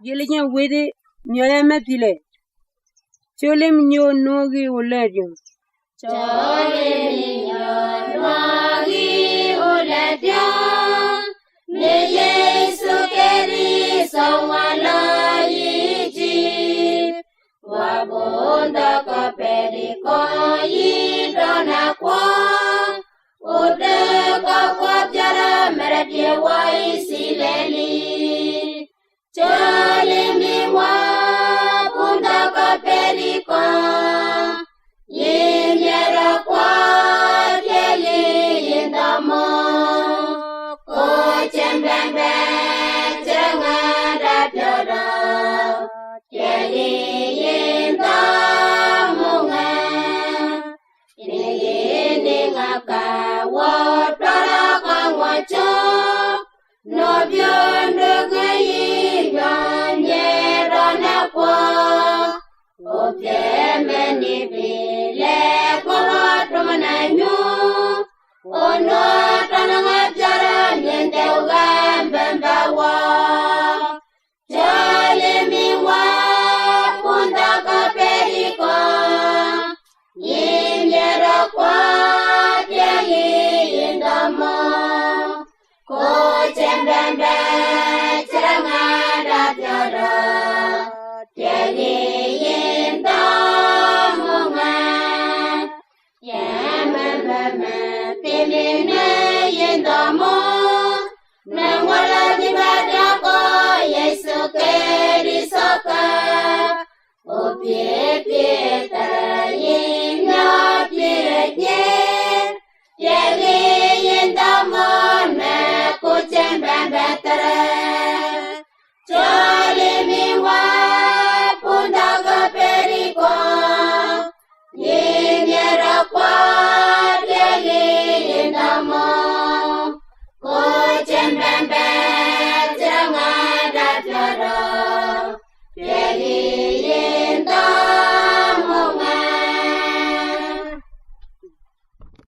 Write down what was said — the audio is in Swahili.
Yelinya wede nyoyama pile. Cholim nyo nogi uledio. Cholim nyo nogi uledio. Ne Yesu Kristo wala yiji. Wabunda kaperi ko yidona kwa. Ode kwa jara meradi wa isileli. Chalimi wa bunda kaperi ko. Yinyera kwa keli yindamo. Ko chembembe chengada pyoda. Keli yindamo nga. Ini ngaka wotara kangwacho. No biondo gayi nyera kwa. Opiemeni bile kwa tumananyo. Ono tanangajara nyende ugambembawa. Chalimiwa punda kaperiko. Yinyera kwa tiagi indamo. Ko chembembe cherangada pyoda. Tiagi indamo nga. Yamamama piline indamo. Nangwala dibada ko Yesu Kristo ka. Opie tara yinyo pireke. Tiagi indamo na kuchembembe tara.